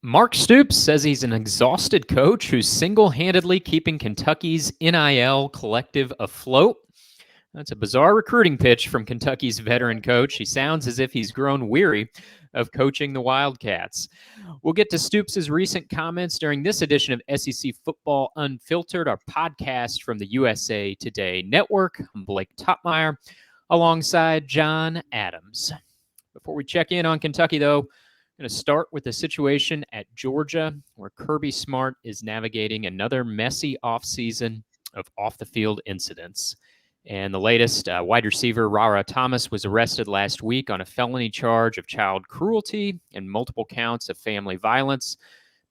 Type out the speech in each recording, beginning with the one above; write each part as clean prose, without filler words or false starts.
Mark Stoops says he's an exhausted coach who's single-handedly keeping Kentucky's NIL collective afloat. That's a bizarre recruiting pitch from Kentucky's veteran coach. He sounds as if he's grown weary of coaching the Wildcats. We'll get to Stoops' recent comments during this edition of SEC Football Unfiltered, our podcast from the USA Today Network. I'm Blake Toppmeyer alongside John Adams. Before we check in on Kentucky, though, I'm going to start with the situation at Georgia, where Kirby Smart is navigating another messy offseason of off-the-field incidents. And the latest, wide receiver Rara Thomas was arrested last week on a felony charge of child cruelty and multiple counts of family violence.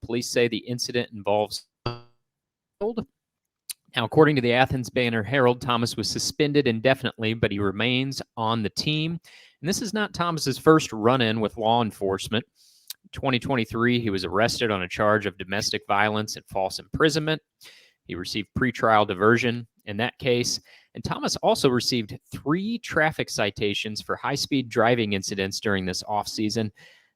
Police say the incident involves. Now, according to the Athens Banner-Herald, Thomas was suspended indefinitely, but he remains on the team. And this is not Thomas's first run-in with law enforcement. In 2023, he was arrested on a charge of domestic violence and false imprisonment. He received pretrial diversion in that case. And Thomas also received 3 traffic citations for high-speed driving incidents during this offseason.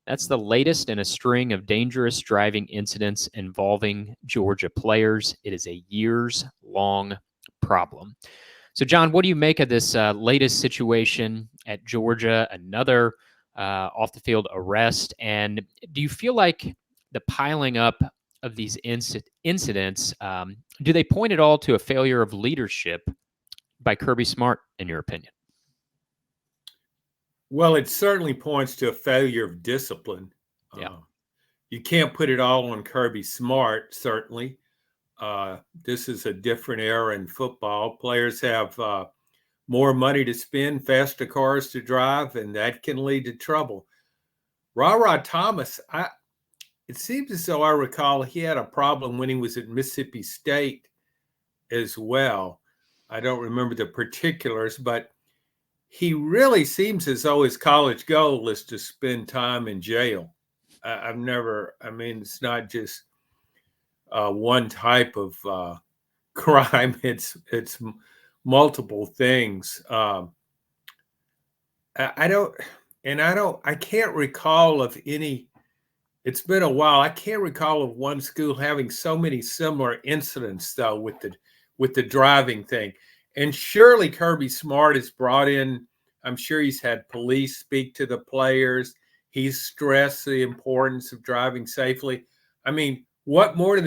That's the latest in a string of dangerous driving incidents involving Georgia players. It is a years-long problem. So, John, what do you make of this latest situation at Georgia, another off-the-field arrest? And do you feel like the piling up of these incidents, do they point at all to a failure of leadership by Kirby Smart, in your opinion? Well, it certainly points to a failure of discipline. Yeah. You can't put it all on Kirby Smart, certainly. This is a different era in football. Players have more money to spend, faster cars to drive, and that can lead to trouble. Rara Thomas, it seems as though I recall he had a problem when he was at Mississippi State as well. I don't remember the particulars, but he really seems as though his college goal is to spend time in jail. It's not just one type of crime. It's multiple things. I can't recall of any. It's been a while. I can't recall of one school having so many similar incidents, though, with the driving thing. And surely Kirby Smart has brought in, I'm sure he's had police speak to the players. He's stressed the importance of driving safely. I mean, what more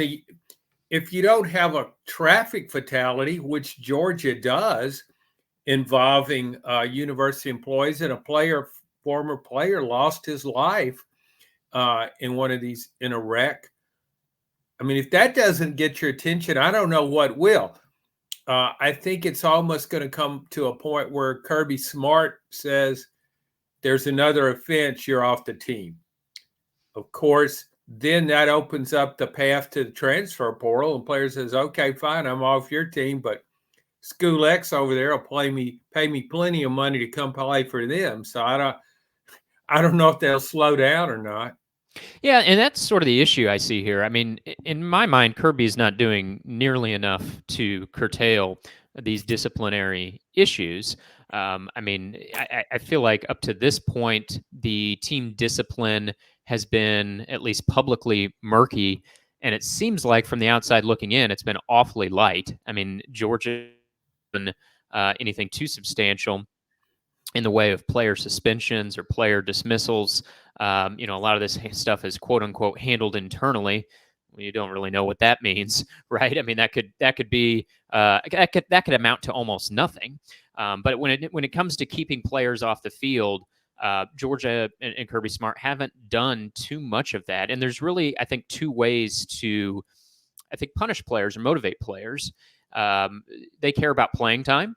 if you don't have a traffic fatality, which Georgia does, involving university employees, and former player lost his life in one of these, in a wreck. I mean, if that doesn't get your attention, I don't know what will. I think it's almost going to come to a point where Kirby Smart says, there's another offense, you're off the team. Of course, then that opens up the path to the transfer portal, and player says, okay, fine, I'm off your team, but School X over there will pay me plenty of money to come play for them. So I don't know if they'll slow down or not. Yeah, and that's sort of the issue I see here. I mean, in my mind, Kirby's not doing nearly enough to curtail these disciplinary issues. I feel like up to this point, the team discipline has been at least publicly murky, and it seems like from the outside looking in, it's been awfully light. I mean, Georgia hasn't done anything too substantial in the way of player suspensions or player dismissals. A lot of this stuff is quote unquote handled internally. You don't really know what that means, right? I mean, that could be that could amount to almost nothing. But when it comes to keeping players off the field, Georgia and Kirby Smart haven't done too much of that. And there's really, I think, 2 ways to, punish players or motivate players. They care about playing time,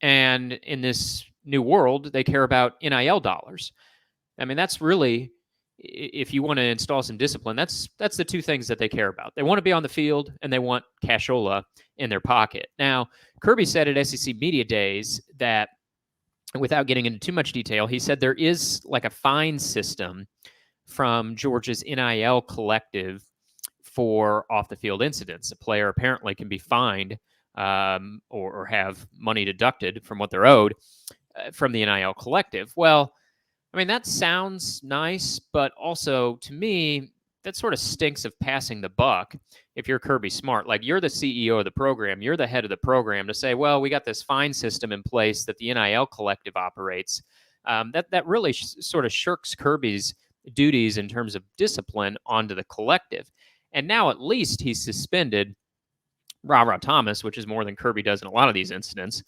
and in this new world, they care about NIL dollars. I mean, that's really, if you want to install some discipline, that's the 2 things that they care about. They want to be on the field, and they want cashola in their pocket. Now, Kirby said at SEC Media Days that, without getting into too much detail, he said there is like a fine system from Georgia's NIL collective for off-the-field incidents. A player apparently can be fined or have money deducted from what they're owed from the NIL collective. Well, I mean, that sounds nice, but also to me, that sort of stinks of passing the buck if you're Kirby Smart. Like, you're the CEO of the program, you're the head of the program, to say, well, we got this fine system in place that the NIL collective operates. That really sort of shirks Kirby's duties in terms of discipline onto the collective. And now at least he's suspended Rara Thomas, which is more than Kirby does in a lot of these incidents.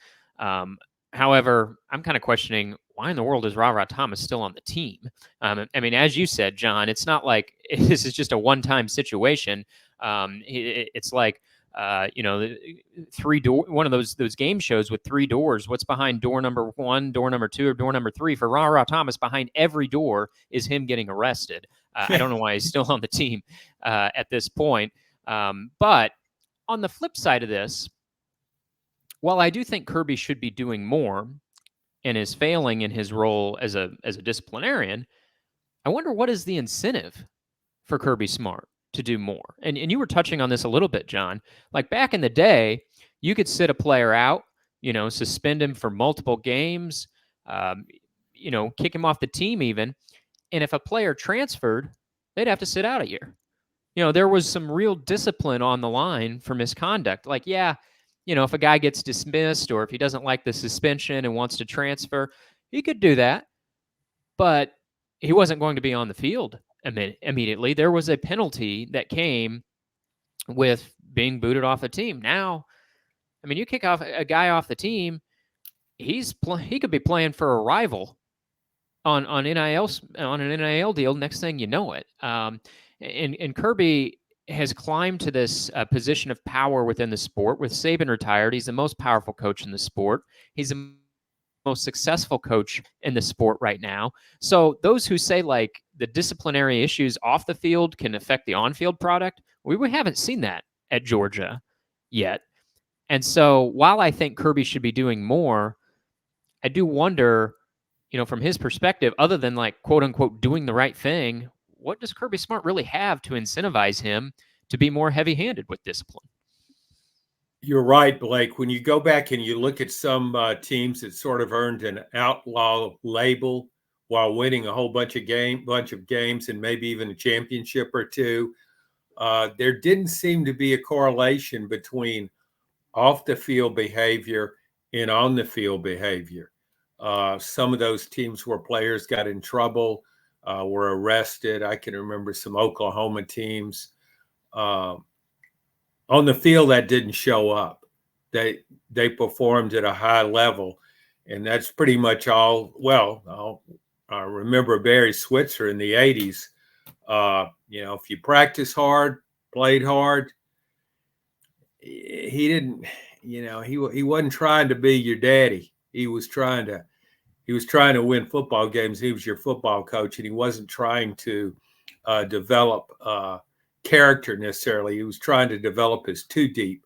However, I'm kind of questioning, why in the world is Rara Thomas still on the team? I mean, as you said, John, it's not like this is just a one-time situation. It's like, one of those game shows with 3 doors. What's behind door number 1, door number 2, or door number 3? For Rara Thomas, behind every door is him getting arrested. I don't know why he's still on the team at this point. But on the flip side of this, while I do think Kirby should be doing more and is failing in his role as a disciplinarian, I wonder, what is the incentive for Kirby Smart to do more? And you were touching on this a little bit, John. Like, back in the day, you could sit a player out, suspend him for multiple games, kick him off the team even. And if a player transferred, they'd have to sit out a year. There was some real discipline on the line for misconduct. Like, yeah, if a guy gets dismissed, or if he doesn't like the suspension and wants to transfer, he could do that. But he wasn't going to be on the field immediately. There was a penalty that came with being booted off a team. Now, I mean, you kick off a guy off the team, he could be playing for a rival on an NIL deal. Next thing you know it. And Kirby has climbed to this position of power within the sport. With Saban retired, he's the most powerful coach in the sport. He's the most successful coach in the sport right now. So those who say, like, the disciplinary issues off the field can affect the on-field product, we haven't seen that at Georgia yet. And so while I think Kirby should be doing more, I do wonder, from his perspective, other than, like, quote unquote doing the right thing, what does Kirby Smart really have to incentivize him to be more heavy-handed with discipline? You're right, Blake. When you go back and you look at some teams that sort of earned an outlaw label while winning a whole bunch of games and maybe even a championship or two, there didn't seem to be a correlation between off the field behavior and on the field behavior. Some of those teams where players got in trouble, were arrested. I can remember some Oklahoma teams. On the field, that didn't show up. They performed at a high level, and that's pretty much all. Well, I remember Barry Switzer in the 80s. If you practice hard, played hard, he didn't. He wasn't trying to be your daddy. He was trying to win football games. He was your football coach, and he wasn't trying to develop character necessarily. He was trying to develop his two deep,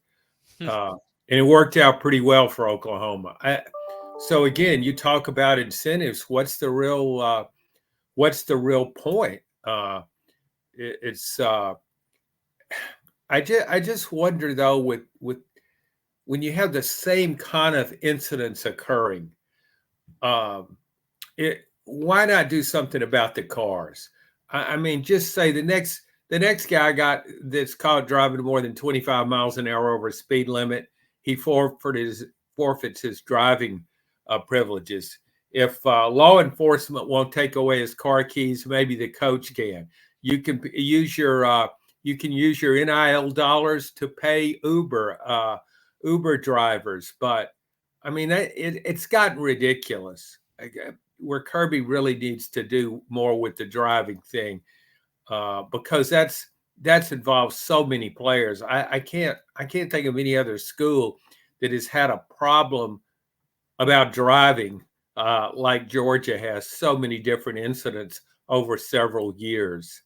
and it worked out pretty well for Oklahoma. So again, you talk about incentives. What's the real point? I just wonder, though, with when you have the same kind of incidents occurring, why not do something about the cars? I mean, just say the next guy that's caught driving more than 25 miles an hour over a speed limit, he forfeits his driving privileges. If law enforcement won't take away his car keys, maybe the coach can. You can use your NIL dollars to pay Uber drivers, but I mean, it's gotten ridiculous. Where Kirby really needs to do more with the driving thing, because that's involved so many players. I can't think of any other school that has had a problem about driving like Georgia has. So many different incidents over several years.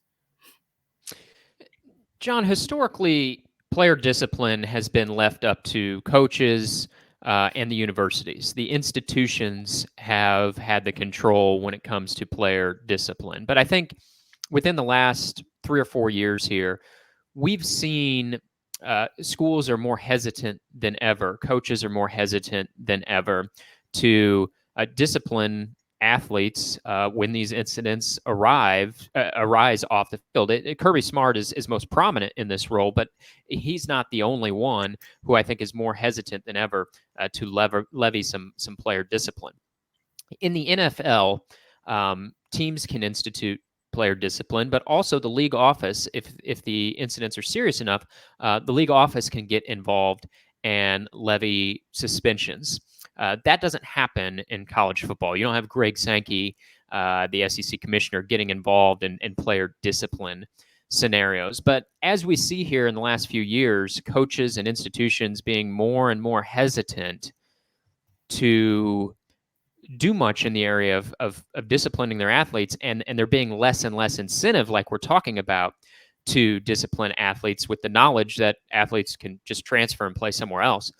John, historically, player discipline has been left up to coaches and the universities. The institutions have had the control when it comes to player discipline. But I think within the last 3 or 4 years here, we've seen schools are more hesitant than ever. Coaches are more hesitant than ever to discipline athletes when these incidents arise off the field. Kirby Smart is most prominent in this role, but he's not the only one who I think is more hesitant than ever to levy some player discipline. In the NFL, teams can institute player discipline, but also the league office, if the incidents are serious enough, the league office can get involved and levy suspensions. That doesn't happen in college football. You don't have Greg Sankey, the SEC commissioner, getting involved in player discipline scenarios. But as we see here in the last few years, coaches and institutions being more and more hesitant to do much in the area of disciplining their athletes, and there being less and less incentive, like we're talking about, to discipline athletes with the knowledge that athletes can just transfer and play somewhere else.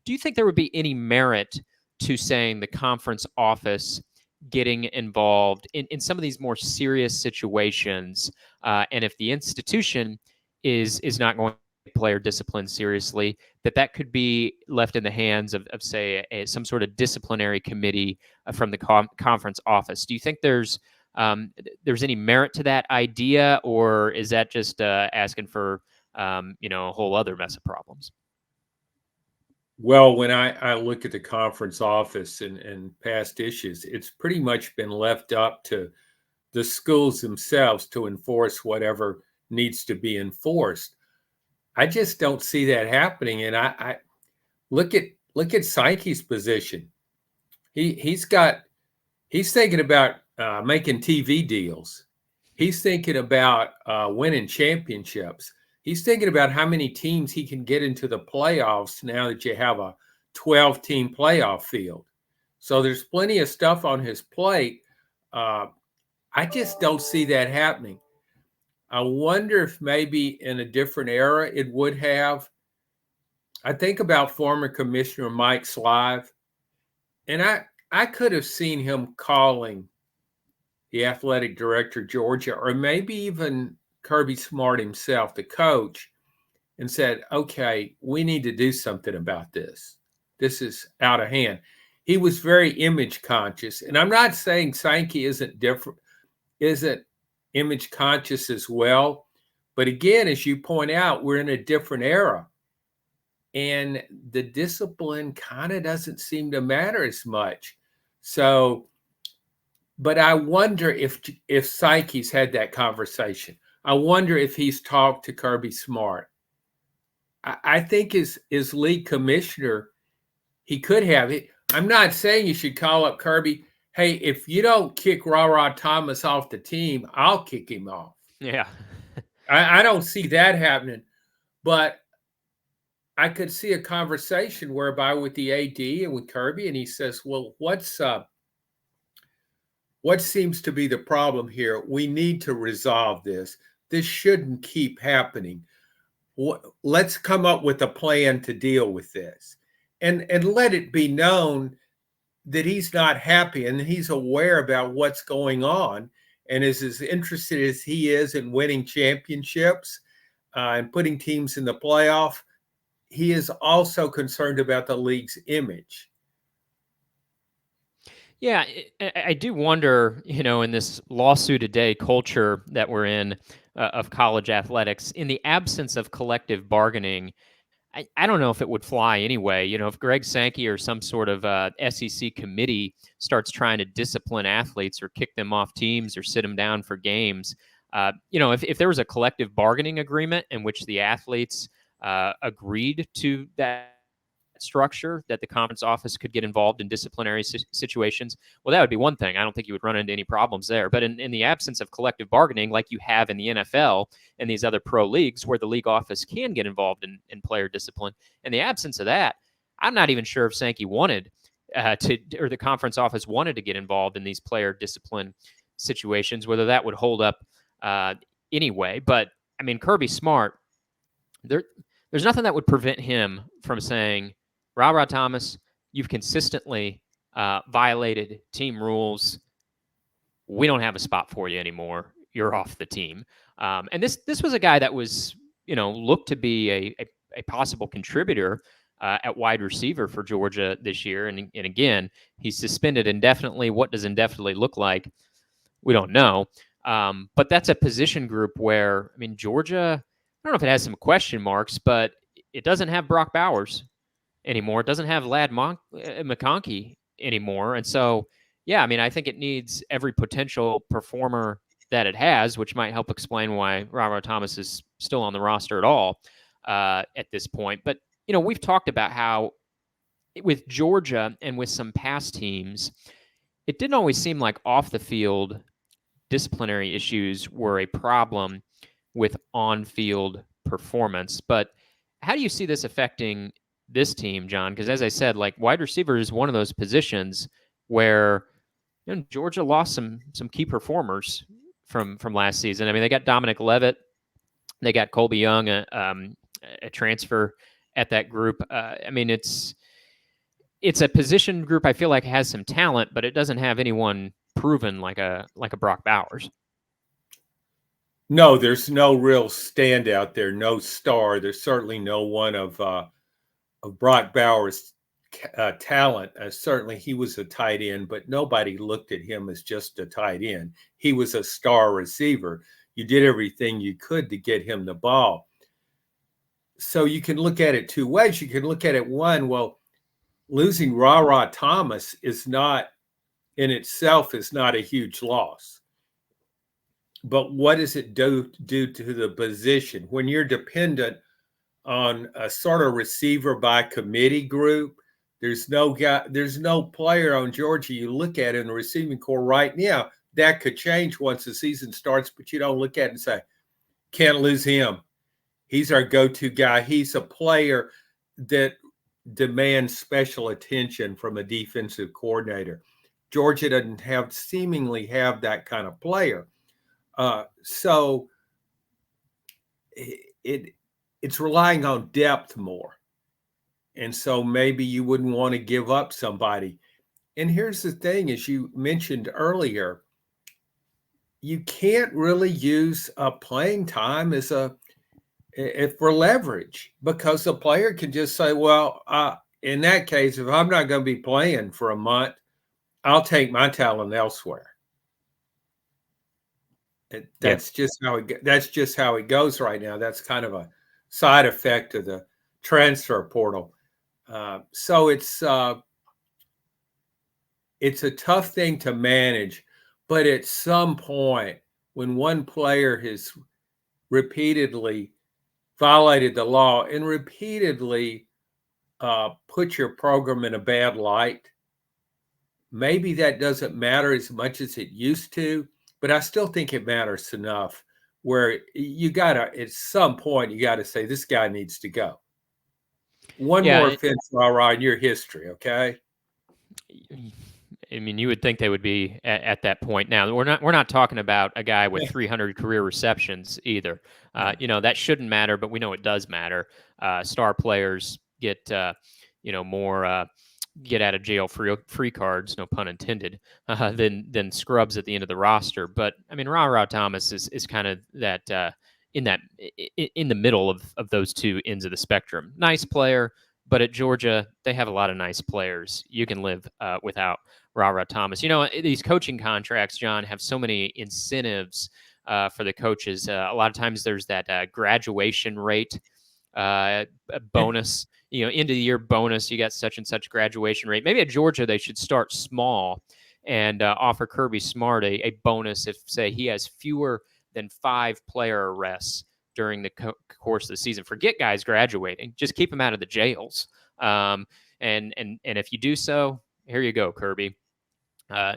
Do you think there would be any merit to saying the conference office getting involved in some of these more serious situations? And if the institution is not going to take player discipline seriously, that could be left in the hands of say, some sort of disciplinary committee from the conference office. Do you think there's any merit to that idea, or is that just asking for a whole other mess of problems? Well, when I look at the conference office and past issues, it's pretty much been left up to the schools themselves to enforce whatever needs to be enforced. I just don't see that happening. And I look at Psyche's position. He's thinking about making TV deals. He's thinking about winning championships. He's thinking about how many teams he can get into the playoffs now that you have a 12-team playoff field. So there's plenty of stuff on his plate. I just don't see that happening. I wonder if maybe in a different era it would have. I think about former Commissioner Mike Slive, and I could have seen him calling the athletic director, Georgia, or maybe even Kirby Smart himself, the coach, and said, okay, we need to do something about this. This is out of hand. He was very image conscious. And I'm not saying Sankey isn't image conscious as well. But again, as you point out, we're in a different era. And the discipline kind of doesn't seem to matter as much. So, but I wonder if Psyche's had that conversation. I wonder if he's talked to Kirby Smart. I think as league commissioner, he could have it. I'm not saying you should call up Kirby. Hey, if you don't kick Rara Thomas off the team, I'll kick him off. Yeah. I don't see that happening. But I could see a conversation whereby with the AD and with Kirby, and he says, well, what seems to be the problem here? We need to resolve this. This shouldn't keep happening. Let's come up with a plan to deal with this. And let it be known that he's not happy and he's aware about what's going on and is as interested as he is in winning championships and putting teams in the playoff. He is also concerned about the league's image. Yeah, I do wonder, in this lawsuit a day culture that we're in of college athletics, in the absence of collective bargaining, I don't know if it would fly anyway. If Greg Sankey or some sort of SEC committee starts trying to discipline athletes or kick them off teams or sit them down for games, if there was a collective bargaining agreement in which the athletes agreed to that structure, that the conference office could get involved in disciplinary situations, well, that would be one thing. I don't think you would run into any problems there. But in the absence of collective bargaining, like you have in the NFL and these other pro leagues where the league office can get involved in player discipline, in the absence of that, I'm not even sure if Sankey wanted or the conference office wanted to get involved in these player discipline situations, whether that would hold up anyway. But I mean, Kirby Smart, there's nothing that would prevent him from saying, Rara Thomas, you've consistently violated team rules. We don't have a spot for you anymore. You're off the team. And this was a guy that was, looked to be a possible contributor at wide receiver for Georgia this year. And again, he's suspended indefinitely. What does indefinitely look like? We don't know. But that's a position group where, I mean, Georgia, I don't know if it has some question marks, but it doesn't have Brock Bowers anymore. It doesn't have McConkey anymore. And so, yeah, I mean, I think it needs every potential performer that it has, which might help explain why Rara Thomas is still on the roster at all at this point. But, we've talked about how with Georgia and with some past teams, it didn't always seem like off the field disciplinary issues were a problem with on-field performance. But how do you see this affecting this team, John? Because as I said, like wide receiver is one of those positions where Georgia lost some key performers from last season. I mean, they got Dominic Levitt, they got Colby Young, a transfer at that group. I mean, it's a position group I feel like has some talent, but it doesn't have anyone proven like a Brock Bowers. No, there's no real standout there, no star. There's certainly no one of Brock Bowers' talent. Certainly, he was a tight end, but nobody looked at him as just a tight end. He was a star receiver. You did everything you could to get him the ball. So you can look at it two ways. You can look at it one, well, losing Rara Thomas is not in itself is not a huge loss. But what does it do to the position when you're dependent on a sort of receiver by committee group? There's no player on Georgia you look at in the receiving corps right now. That could change once the season starts, but you don't look at it and say, can't lose him. He's our go-to guy. He's a player that demands special attention from a defensive coordinator. Georgia doesn't seemingly have that kind of player. So it's relying on depth more. And so maybe you wouldn't want to give up somebody. And here's the thing, as you mentioned earlier, you can't really use playing time as for leverage, because the player can just say, well, in that case, if I'm not going to be playing for a month, I'll take my talent elsewhere. That's just how it goes right now. That's kind of a side effect of the transfer portal. So it's a tough thing to manage, but at some point, when one player has repeatedly violated the law and repeatedly put your program in a bad light, maybe that doesn't matter as much as it used to, but I still think it matters enough where at some point, you got to say, this guy needs to go. One more offense, Rara, in your history, okay? I mean, you would think they would be at that point. Now, we're not talking about a guy with 300 career receptions either. That shouldn't matter, but we know it does matter. Star players get more get out of jail free cards, no pun intended, than scrubs at the end of the roster. But I mean, Rara Thomas is kind of that in the middle of those two ends of the spectrum. Nice player, but at Georgia they have a lot of nice players. You can live without Rara Thomas. These coaching contracts, John, have so many incentives for the coaches. A lot of times there's that graduation rate bonus. End of the year bonus. You got such and such graduation rate. Maybe at Georgia they should start small and offer Kirby Smart a bonus if, say, he has fewer than 5 player arrests during the course of the season. Forget guys graduating. Just keep them out of the jails. And if you do so, here you go, Kirby.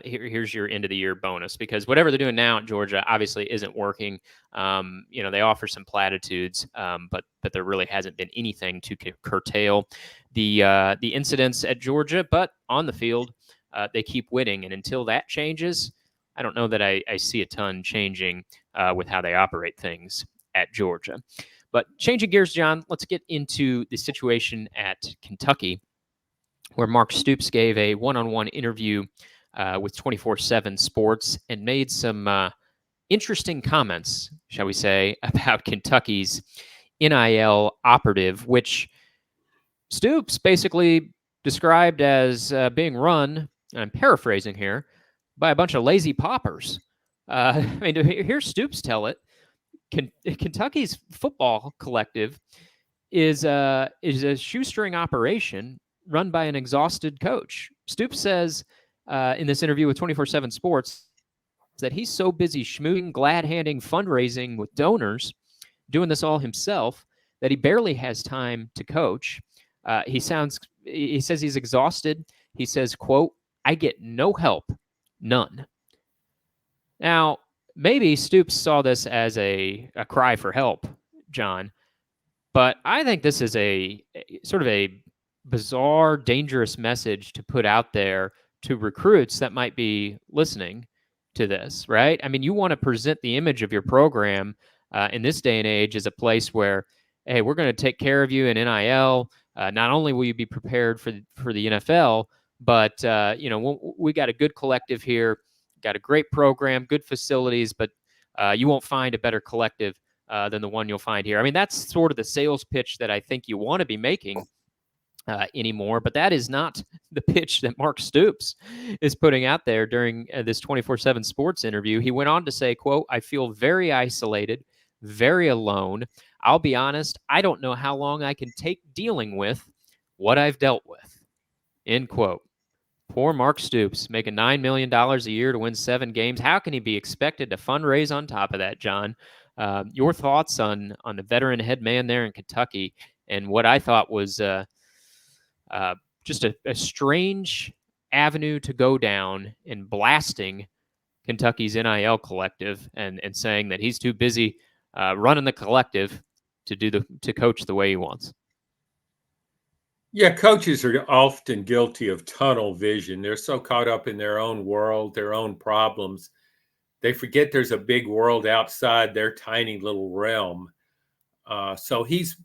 Here's your end of the year bonus, because whatever they're doing now at Georgia obviously isn't working. They offer some platitudes, but there really hasn't been anything to curtail the incidents at Georgia. But on the field, they keep winning, and until that changes, I don't know that I see a ton changing with how they operate things at Georgia. But changing gears, John, let's get into the situation at Kentucky, where Mark Stoops gave a one-on-one interview with 24/7 Sports and made some interesting comments, shall we say, about Kentucky's NIL operative, which Stoops basically described as being run, and I'm paraphrasing here, by a bunch of lazy paupers. I mean, to hear Stoops tell it, Kentucky's football collective is a shoestring operation run by an exhausted coach. Stoops says in this interview with 24/7 Sports that he's so busy schmoozing, glad handing, fundraising with donors, doing this all himself, that he barely has time to coach. He says he's exhausted. He says, quote, "I get no help, none." Now, maybe Stoops saw this as a cry for help, John, but I think this is a sort of a bizarre, dangerous message to put out there to recruits that might be listening to this, right? I mean, you want to present the image of your program in this day and age as a place where, hey, we're going to take care of you in NIL. Not only will you be prepared for the NFL, but we got a good collective here, got a great program, good facilities, but you won't find a better collective than the one you'll find here. I mean, that's sort of the sales pitch that I think you want to be making anymore, but that is not the pitch that Mark Stoops is putting out there during this 24/7 Sports interview. He went on to say, quote, "I feel very isolated, very alone. I'll be honest, I don't know how long I can take dealing with what I've dealt with," end quote. Poor Mark Stoops, making $9 million a year to win 7 games. How can he be expected to fundraise on top of that, John? Your thoughts on the veteran head man there in Kentucky and what I thought was just a strange avenue to go down in blasting Kentucky's NIL collective and saying that he's too busy running the collective to coach the way he wants. Yeah, coaches are often guilty of tunnel vision. They're so caught up in their own world, their own problems. They forget there's a big world outside their tiny little realm. So he's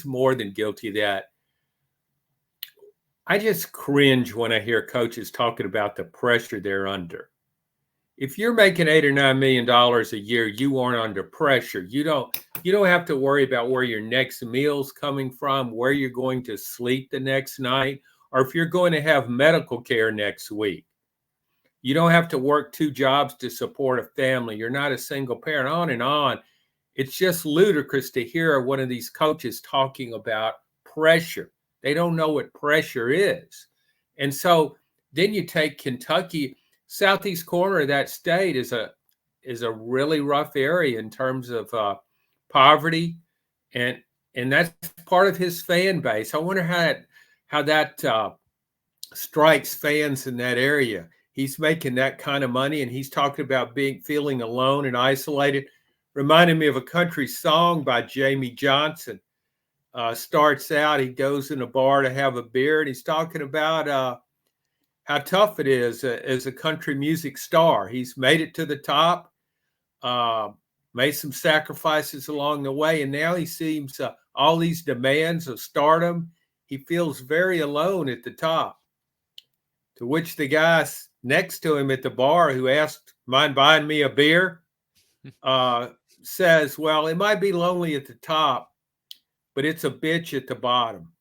more than guilty of that. I just cringe when I hear coaches talking about the pressure they're under. If you're making $8 or $9 million a year, you aren't under pressure. You don't have to worry about where your next meal's coming from, where you're going to sleep the next night, or if you're going to have medical care next week. You don't have to work 2 jobs to support a family. You're not a single parent, on and on. It's just ludicrous to hear one of these coaches talking about pressure. They don't know what pressure is. And so then you take Kentucky. Southeast corner of that state is a really rough area in terms of poverty, and that's part of his fan base. I wonder how that strikes fans in that area. He's making that kind of money, and he's talking about feeling alone and isolated. Reminded me of a country song by Jamie Johnson. Starts out, he goes in a bar to have a beer, and he's talking about how tough it is as a country music star. He's made it to the top, made some sacrifices along the way, and now he seems all these demands of stardom. He feels very alone at the top. To which the guy next to him at the bar, who asked, "Mind buying me a beer?" says, "Well, it might be lonely at the top, but it's a bitch at the bottom."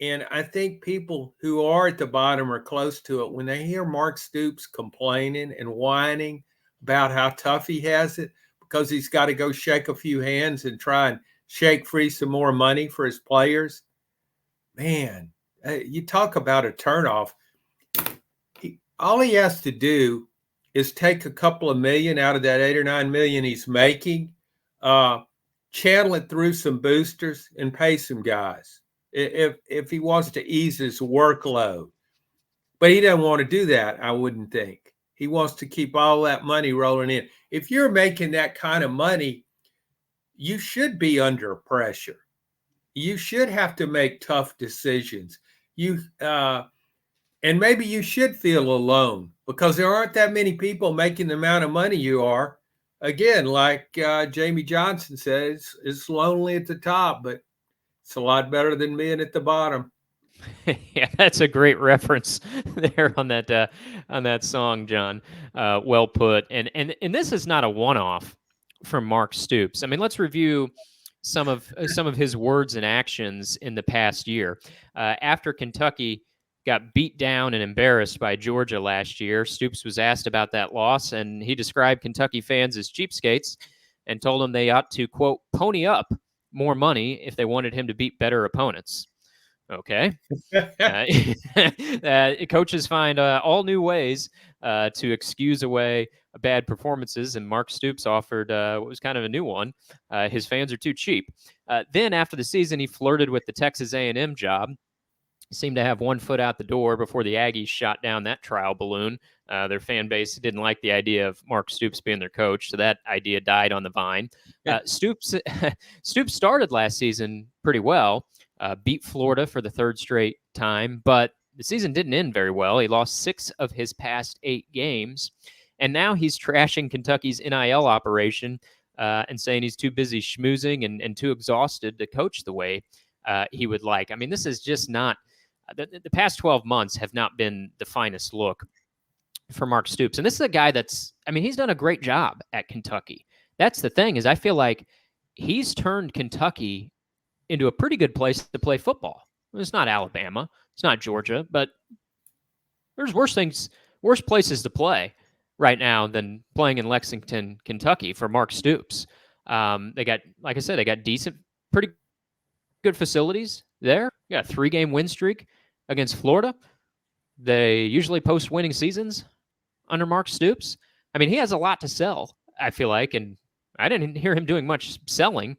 And I think people who are at the bottom or close to it, when they hear Mark Stoops complaining and whining about how tough he has it because he's got to go shake a few hands and try and shake free some more money for his players, man, you talk about a turnoff. All he has to do is take a couple of million out of that 8 or 9 million he's making, channel it through some boosters and pay some guys if he wants to ease his workload. But he doesn't want to do that, I wouldn't think. He wants to keep all that money rolling in. If you're making that kind of money, you should be under pressure. You should have to make tough decisions. And maybe you should feel alone because there aren't that many people making the amount of money you are. Again, like Jamie Johnson says, it's lonely at the top, but it's a lot better than being at the bottom. Yeah, that's a great reference there on that song, John. Well put. And this is not a one-off from Mark Stoops. I mean, let's review some of his words and actions in the past year. After Kentucky got beat down and embarrassed by Georgia last year, Stoops was asked about that loss, and he described Kentucky fans as cheapskates and told them they ought to, quote, pony up more money if they wanted him to beat better opponents. Okay. Coaches find all new ways to excuse away bad performances, and Mark Stoops offered what was kind of a new one. His fans are too cheap. Then after the season, he flirted with the Texas A&M job. He seemed to have one foot out the door before the Aggies shot down that trial balloon. Their fan base didn't like the idea of Mark Stoops being their coach, so that idea died on the vine. Stoops started last season pretty well, beat Florida for the third straight time, but the season didn't end very well. He lost 6 of his past 8 games, and now he's trashing Kentucky's NIL operation and saying he's too busy schmoozing and too exhausted to coach the way he would like. I mean, this is just not the past 12 months have not been the finest look for Mark Stoops. And this is a guy he's done a great job at Kentucky. That's the thing, is I feel like he's turned Kentucky into a pretty good place to play football. It's not Alabama, it's not Georgia, but there's worse places to play right now than playing in Lexington, Kentucky for Mark Stoops. They got, like I said, they got pretty good facilities there. You got a 3-game win streak against Florida. They usually post winning seasons under Mark Stoops. I mean, he has a lot to sell, I feel like, and I didn't hear him doing much selling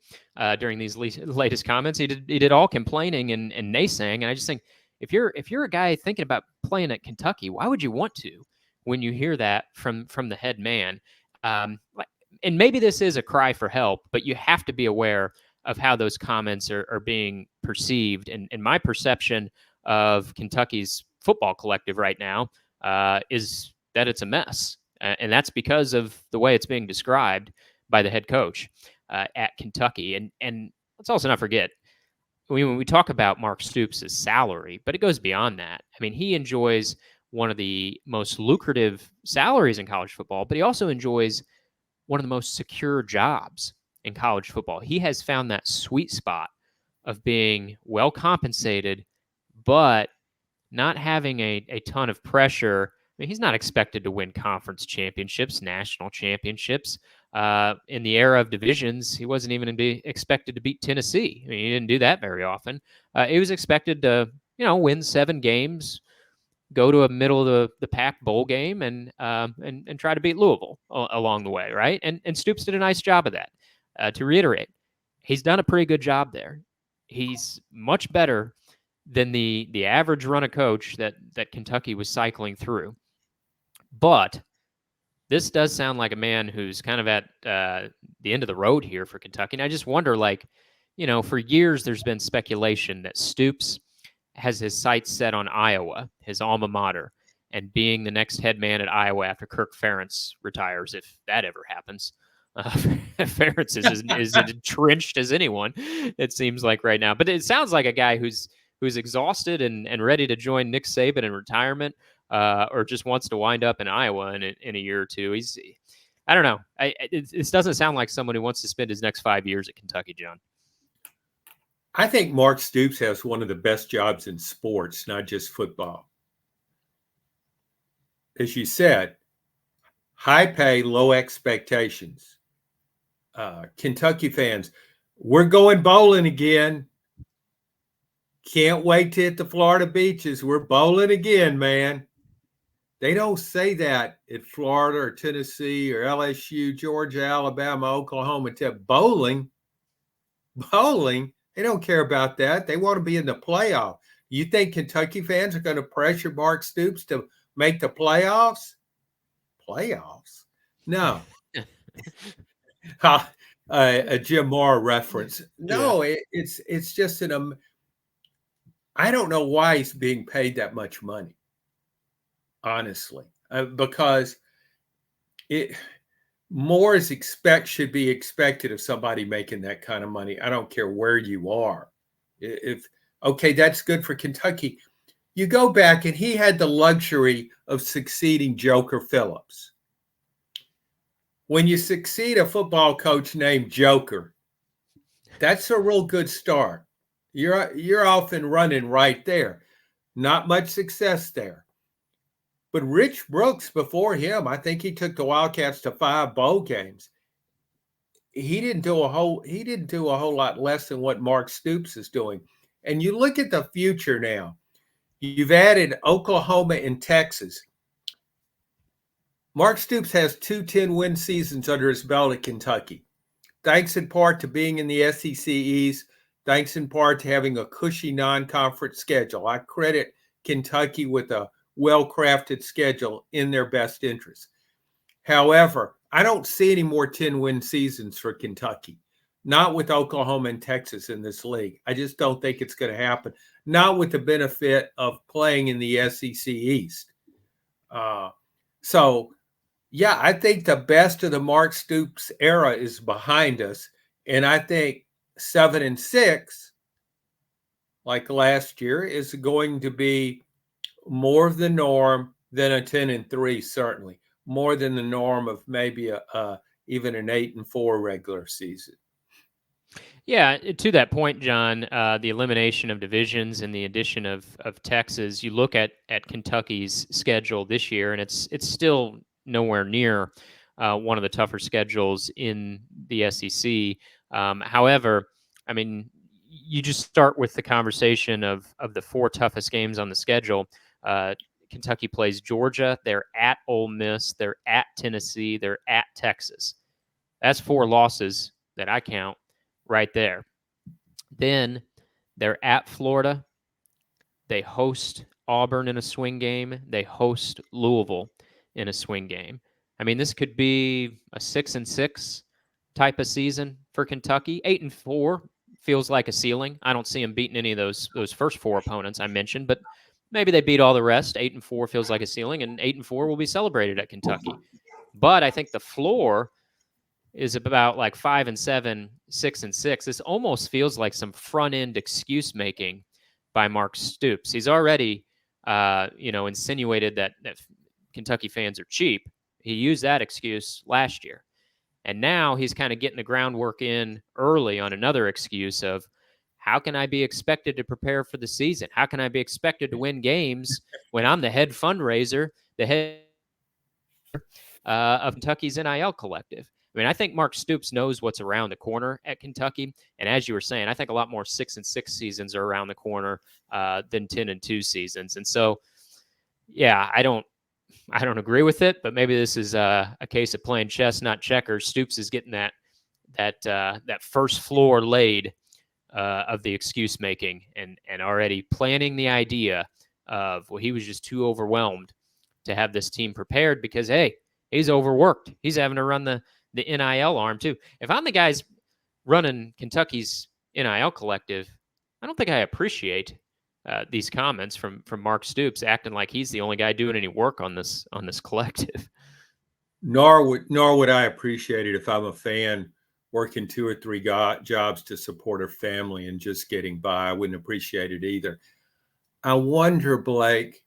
during these latest comments. He did all complaining and naysaying, and I just think if you're a guy thinking about playing at Kentucky, why would you want to when you hear that from the head man? And maybe this is a cry for help, but you have to be aware of how those comments are being perceived. And my perception of Kentucky's football collective right now is that it's a mess. And that's because of the way it's being described by the head coach at Kentucky. And let's also not forget, when we talk about Mark Stoops' salary, but it goes beyond that. I mean, he enjoys one of the most lucrative salaries in college football, but he also enjoys one of the most secure jobs in college football. He has found that sweet spot of being well compensated, but not having a ton of pressure. I mean, he's not expected to win conference championships, national championships. In the era of divisions, he wasn't even expected to beat Tennessee. I mean, he didn't do that very often. He was expected to, win 7 games, go to a middle of the pack bowl game, and try to beat Louisville along the way, right? And Stoops did a nice job of that. To reiterate, he's done a pretty good job there. He's much better than the average run of coach that Kentucky was cycling through. But this does sound like a man who's kind of at the end of the road here for Kentucky. And I just wonder, for years there's been speculation that Stoops has his sights set on Iowa, his alma mater, and being the next head man at Iowa after Kirk Ferentz retires, if that ever happens. Ferentz is as entrenched as anyone, it seems like right now. But it sounds like a guy who's exhausted and ready to join Nick Saban in retirement, or just wants to wind up in Iowa in a year or two. I don't know. It doesn't sound like someone who wants to spend his next 5 years at Kentucky, John. I think Mark Stoops has one of the best jobs in sports, not just football. As you said, high pay, low expectations. Kentucky fans, we're going bowling again. Can't wait to hit the Florida beaches. We're bowling again, man. They don't say that at Florida or Tennessee or LSU, Georgia, Alabama, Oklahoma. Bowling. They don't care about that. They want to be in the playoff. You think Kentucky fans are going to pressure Mark Stoops to make the playoffs? Playoffs? No. A Jim Moore reference. No, yeah. It's just I don't know why he's being paid that much money, honestly, because more should be expected of somebody making that kind of money. I don't care where you are. Okay, that's good for Kentucky. You go back, and he had the luxury of succeeding Joker Phillips. When you succeed a football coach named Joker, That's a real good start. You're off and running right there. Not much success there. But Rich Brooks before him, I think he took the Wildcats to 5 bowl games. He didn't do a whole lot less than what Mark Stoops is doing. And you look at the future now. You've added Oklahoma and Texas. Mark Stoops has 2 10-win seasons under his belt at Kentucky. Thanks in part to being in the SEC East, thanks in part to having a cushy non-conference schedule. I credit Kentucky with a well-crafted schedule in their best interest. However, I don't see any more 10-win seasons for Kentucky. Not with Oklahoma and Texas in this league. I just don't think it's going to happen. Not with the benefit of playing in the SEC East. Yeah, I think the best of the Mark Stoops era is behind us. And I think 7-6, like last year, is going to be more of the norm than a 10-3, certainly. More than the norm of maybe even an 8-4 regular season. Yeah, to that point, John, the elimination of divisions and the addition of Texas, you look at Kentucky's schedule this year, and it's still nowhere near one of the tougher schedules in the SEC. However, I mean, you just start with the conversation of the 4 toughest games on the schedule. Kentucky plays Georgia, they're at Ole Miss, they're at Tennessee, they're at Texas. That's 4 losses that I count right there. Then they're at Florida. They host Auburn in a swing game. They host Louisville in a swing game. I mean, this could be a 6-6 type of season for Kentucky. 8-4 feels like a ceiling. I don't see them beating any of those first 4 opponents I mentioned, but maybe they beat all the rest. 8-4 feels like a ceiling, and 8-4 will be celebrated at Kentucky. But I think the floor is about like 5-7, 6-6. This almost feels like some front end excuse making by Mark Stoops. He's already, insinuated that Kentucky fans are cheap. He used that excuse last year, and now he's kind of getting the groundwork in early on another excuse of how can I be expected to prepare for the season? How can I be expected to win games when I'm the head fundraiser, the head of Kentucky's NIL collective? I mean, I think Mark Stoops knows what's around the corner at Kentucky. And as you were saying, I think a lot more 6-6 seasons are around the corner than 10-2 seasons. And so, yeah, I don't agree with it, but maybe this is a case of playing chess, not checkers. Stoops is getting that first floor laid of the excuse making and already planning the idea of, well, he was just too overwhelmed to have this team prepared because, hey, he's overworked. He's having to run the NIL arm too. If I'm the guys running Kentucky's NIL collective, I don't think I appreciate these comments from Mark Stoops acting like he's the only guy doing any work on this collective. Nor would I appreciate it if I'm a fan working 2 or 3 jobs to support a family and just getting by. I wouldn't appreciate it either. I wonder, Blake,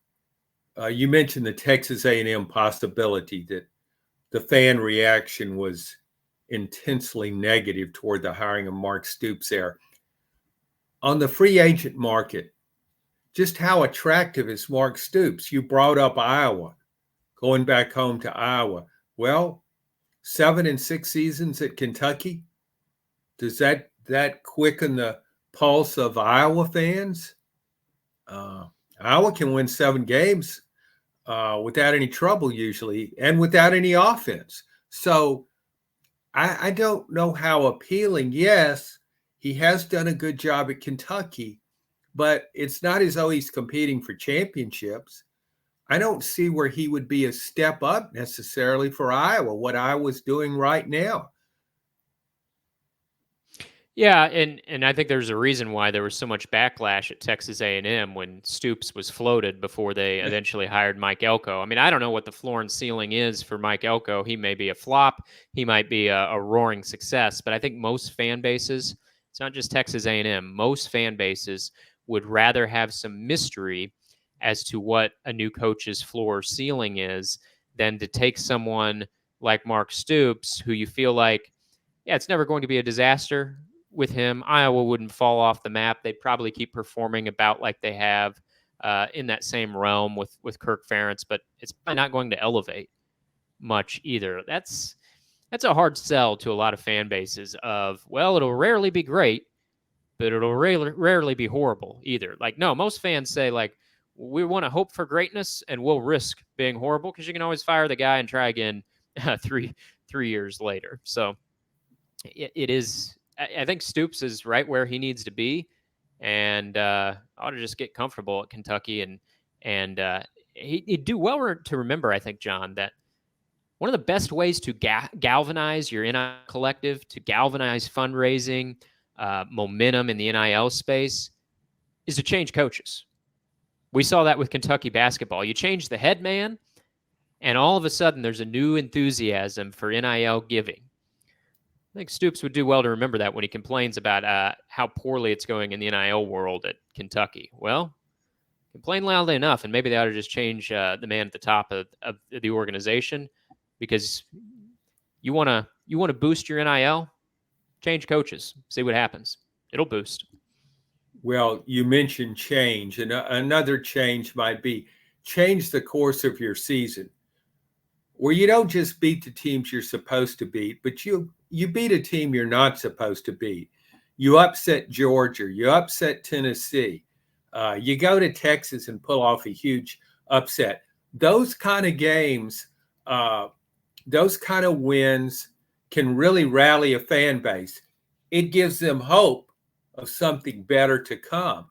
you mentioned the Texas A&M possibility that the fan reaction was intensely negative toward the hiring of Mark Stoops there. On the free agent market, just how attractive is Mark Stoops? You brought up Iowa, going back home to Iowa. Well, 7-6 seasons at Kentucky. Does that quicken the pulse of Iowa fans? Iowa can win 7 games without any trouble usually, and without any offense. So I don't know how appealing. Yes, he has done a good job at Kentucky, but it's not as though he's competing for championships. I don't see where he would be a step up necessarily for Iowa, what Iowa's doing right now. Yeah, and I think there's a reason why there was so much backlash at Texas A&M when Stoops was floated before they eventually hired Mike Elko. I mean, I don't know what the floor and ceiling is for Mike Elko. He may be a flop. He might be a roaring success. But I think most fan bases, it's not just Texas A&M, most fan bases would rather have some mystery as to what a new coach's floor or ceiling is than to take someone like Mark Stoops, who you feel like, yeah, it's never going to be a disaster with him, Iowa wouldn't fall off the map. They'd probably keep performing about like they have in that same realm with Kirk Ferentz, but it's probably not going to elevate much either. That's a hard sell to a lot of fan bases of, well, it'll rarely be great, but it'll rarely be horrible either. Like, no, most fans say, like, we want to hope for greatness and we'll risk being horrible because you can always fire the guy and try again 3 years later. So it is, I think Stoops is right where he needs to be, and ought to just get comfortable at Kentucky. And he'd do well to remember, I think, John, that one of the best ways to galvanize your NIL collective, to galvanize fundraising, momentum in the NIL space, is to change coaches. We saw that with Kentucky basketball. You change the head man, and all of a sudden there's a new enthusiasm for NIL giving. I think Stoops would do well to remember that when he complains about how poorly it's going in the NIL world at Kentucky. Well, complain loudly enough, and maybe they ought to just change the man at the top of the organization, because you want to boost your NIL, change coaches, see what happens. It'll boost. Well, you mentioned change, and another change might be change the course of your season, where you don't just beat the teams you're supposed to beat, but you beat a team you're not supposed to beat. You upset Georgia, you upset Tennessee, you go to Texas and pull off a huge upset. Those kind of games, those kind of wins can really rally a fan base. It gives them hope of something better to come.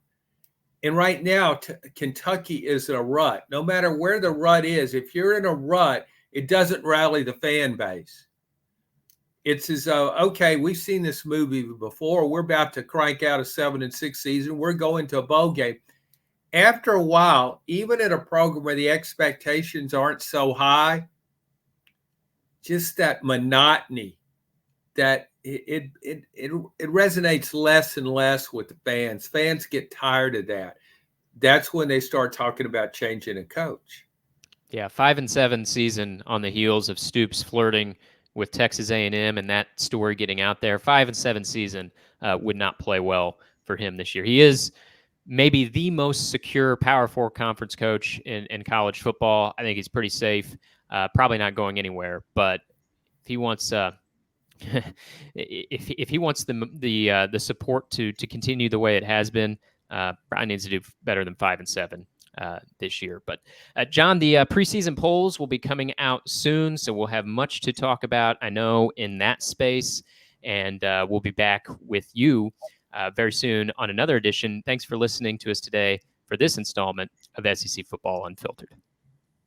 And right now, Kentucky is in a rut. No matter where the rut is, if you're in a rut, it doesn't rally the fan base. It's as though, okay, we've seen this movie before. We're about to crank out a 7-6 season. We're going to a bowl game. After a while, even in a program where the expectations aren't so high, just that monotony, that it resonates less and less with the fans. Fans get tired of that. That's when they start talking about changing a coach. Yeah, 5-7 season on the heels of Stoops flirting with Texas A&M and that story getting out there. 5-7 season would not play well for him this year. He is maybe the most secure Power 4 conference coach in college football. I think he's pretty safe. Probably not going anywhere. But if he wants if he wants the support to continue the way it has been, probably needs to do better than 5-7 this year. But John, the preseason polls will be coming out soon, so we'll have much to talk about, I know, in that space, and we'll be back with you very soon on another edition. Thanks for listening to us today for this installment of SEC Football Unfiltered.